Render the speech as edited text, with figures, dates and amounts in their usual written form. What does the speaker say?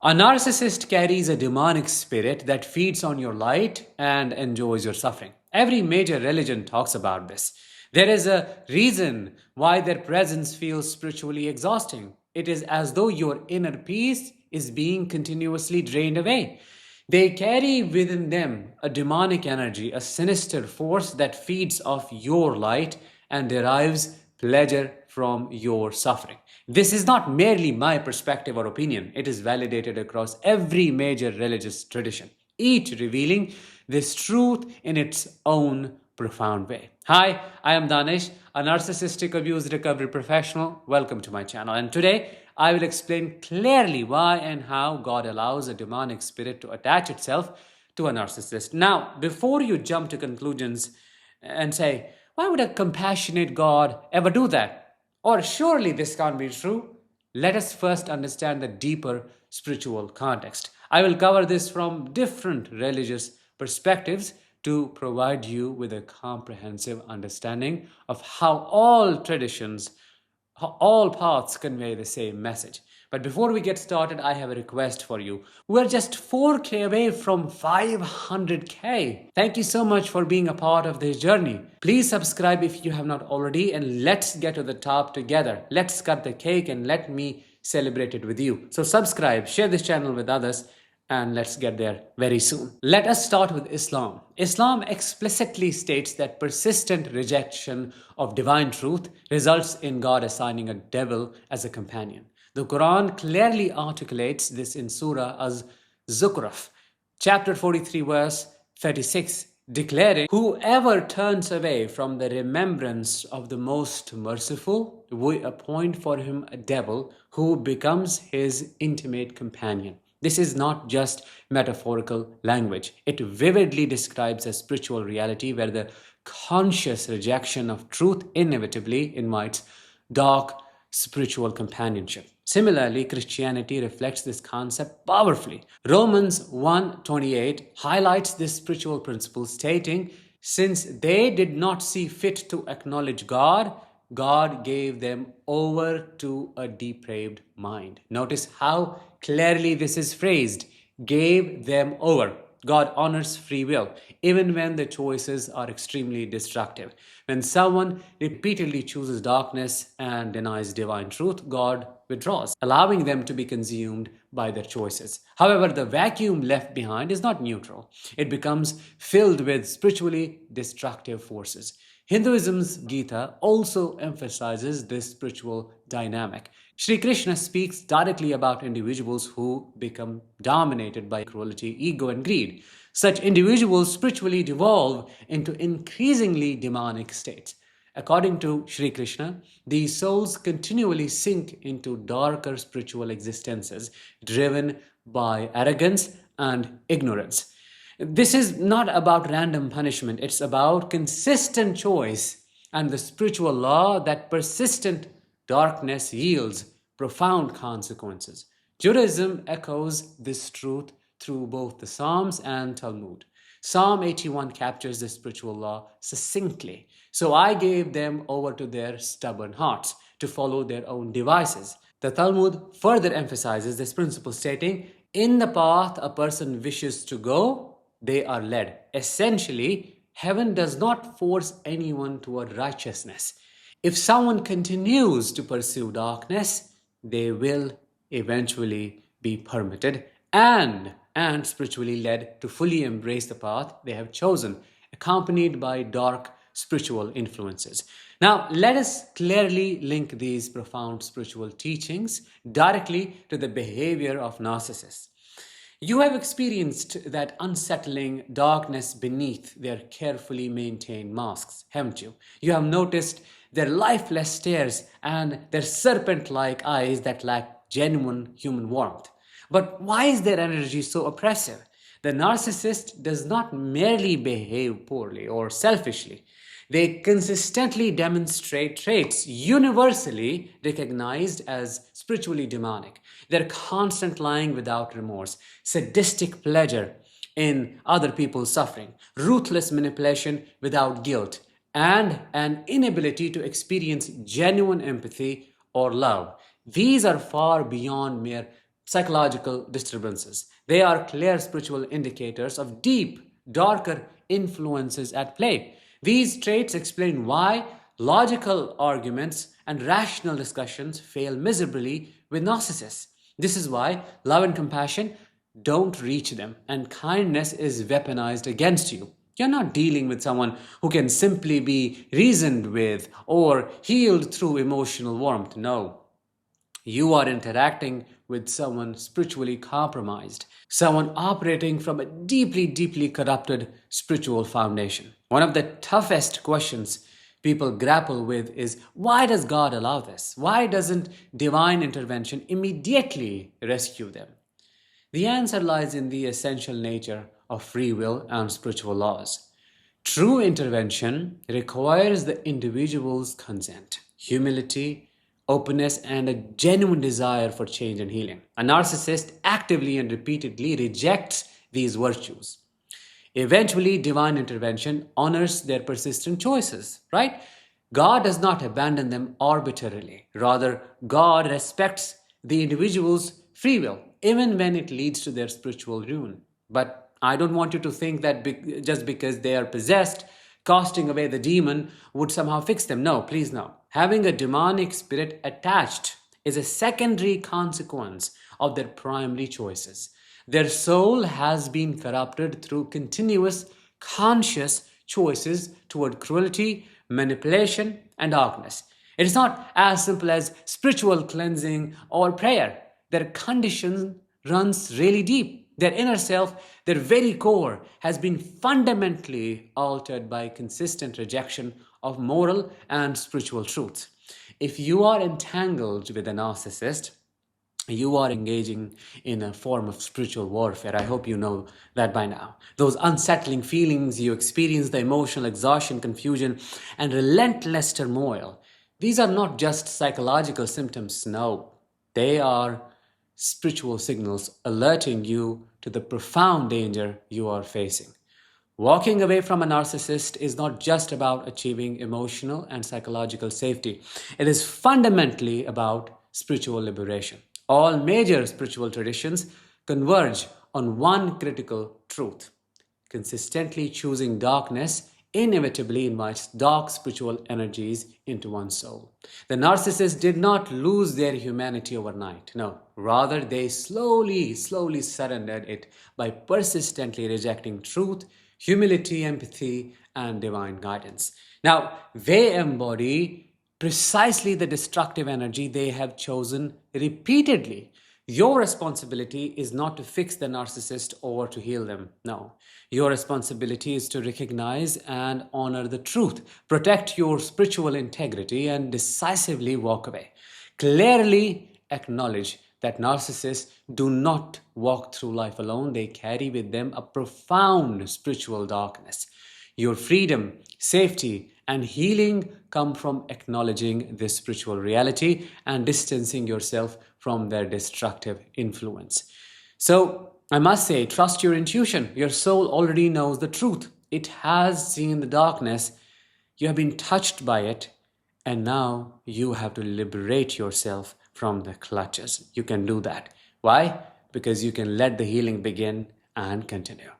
A narcissist carries a demonic spirit that feeds on your light and enjoys your suffering. Every major religion talks about this. There is a reason why their presence feels spiritually exhausting. It is as though your inner peace is being continuously drained away. They carry within them a demonic energy, a sinister force that feeds off your light and derives pleasure from your suffering. This is not merely my perspective or opinion, it is validated across every major religious tradition, each revealing this truth in its own profound way. Hi, I am Danish, a narcissistic abuse recovery professional. Welcome to my channel. And today I will explain clearly why and how God allows a demonic spirit to attach itself to a narcissist. Now, before you jump to conclusions and say, why would a compassionate God ever do that? Or surely this can't be true? Let us first understand the deeper spiritual context. I will cover this from different religious perspectives to provide you with a comprehensive understanding of how all paths convey the same message. But before we get started, I have a request for you. We're just 4K away from 500K. Thank you so much for being a part of this journey. Please subscribe if you have not already, and let's get to the top together. Let's cut the cake and let me celebrate it with you. So subscribe, share this channel with others, and let's get there very soon. Let us start with Islam. Islam explicitly states that persistent rejection of divine truth results in God assigning a devil as a companion. The Quran clearly articulates this in Surah Az-Zukhruf, chapter 43, verse 36, declaring, "Whoever turns away from the remembrance of the Most Merciful, we appoint for him a devil who becomes his intimate companion." This is not just metaphorical language. It vividly describes a spiritual reality where the conscious rejection of truth inevitably invites dark spiritual companionship. Similarly, Christianity reflects this concept powerfully. Romans 1:28 highlights this spiritual principle, stating, "Since they did not see fit to acknowledge God, God gave them over to a depraved mind." Notice how clearly this is phrased. Gave them over. God honors free will, even when the choices are extremely destructive. When someone repeatedly chooses darkness and denies divine truth, God withdraws, allowing them to be consumed by their choices. However, the vacuum left behind is not neutral. It becomes filled with spiritually destructive forces. Hinduism's Gita also emphasizes this spiritual dynamic. Sri Krishna speaks directly about individuals who become dominated by cruelty, ego, and greed. Such individuals spiritually devolve into increasingly demonic states. According to Sri Krishna, these souls continually sink into darker spiritual existences driven by arrogance and ignorance. This is not about random punishment, it's about consistent choice and the spiritual law that persistent darkness yields profound consequences. Judaism echoes this truth through both the Psalms and Talmud. Psalm 81 captures the spiritual law succinctly. "So I gave them over to their stubborn hearts to follow their own devices." The Talmud further emphasizes this principle, stating, "In the path a person wishes to go, they are led." Essentially, heaven does not force anyone toward righteousness. If someone continues to pursue darkness, they will eventually be permitted and spiritually led to fully embrace the path they have chosen, accompanied by dark spiritual influences. Now, let us clearly link these profound spiritual teachings directly to the behavior of narcissists. You have experienced that unsettling darkness beneath their carefully maintained masks, haven't you? You have noticed their lifeless stares and their serpent-like eyes that lack genuine human warmth. But why is their energy so oppressive? The narcissist does not merely behave poorly or selfishly. They consistently demonstrate traits universally recognized as spiritually demonic. Their constant lying without remorse, sadistic pleasure in other people's suffering, ruthless manipulation without guilt, and an inability to experience genuine empathy or love. These are far beyond mere psychological disturbances. They are clear spiritual indicators of deep, darker influences at play. These traits explain why logical arguments and rational discussions fail miserably with narcissists. This is why love and compassion don't reach them, and kindness is weaponized against you. You're not dealing with someone who can simply be reasoned with or healed through emotional warmth. No, you are interacting with someone spiritually compromised, someone operating from a deeply, deeply corrupted spiritual foundation. One of the toughest questions people grapple with is, why does God allow this? Why doesn't divine intervention immediately rescue them? The answer lies in the essential nature of free will and spiritual laws. True intervention requires the individual's consent, humility, openness, and a genuine desire for change and healing. A narcissist actively and repeatedly rejects these virtues. Eventually, divine intervention honors their persistent choices, right? God does not abandon them arbitrarily. Rather, God respects the individual's free will, even when it leads to their spiritual ruin. But I don't want you to think that just because they are possessed, casting away the demon would somehow fix them. No, please no. Having a demonic spirit attached is a secondary consequence of their primary choices. Their soul has been corrupted through continuous conscious choices toward cruelty, manipulation, and darkness. It is not as simple as spiritual cleansing or prayer. Their condition runs really deep. Their inner self, their very core, has been fundamentally altered by consistent rejection of moral and spiritual truth. If you are entangled with a narcissist, you are engaging in a form of spiritual warfare. I hope you know that by now. Those unsettling feelings you experience, the emotional exhaustion, confusion, and relentless turmoil, these are not just psychological symptoms, no. They are spiritual signals alerting you to the profound danger you are facing. Walking away from a narcissist is not just about achieving emotional and psychological safety. It is fundamentally about spiritual liberation. All major spiritual traditions converge on one critical truth. Consistently choosing darkness inevitably invites dark spiritual energies into one's soul. The narcissist did not lose their humanity overnight. No, rather they slowly surrendered it by persistently rejecting truth, humility, empathy, and divine guidance. Now, they embody precisely the destructive energy they have chosen repeatedly. Your responsibility is not to fix the narcissist or to heal them. No. Your responsibility is to recognize and honor the truth, protect your spiritual integrity, and decisively walk away. Clearly acknowledge that narcissists do not walk through life alone. They carry with them a profound spiritual darkness. Your freedom, safety, and healing come from acknowledging this spiritual reality and distancing yourself from their destructive influence. So, I must say, trust your intuition. Your soul already knows the truth. It has seen the darkness. You have been touched by it, and now you have to liberate yourself from the clutches. You can do that. Why? Because you can let the healing begin and continue.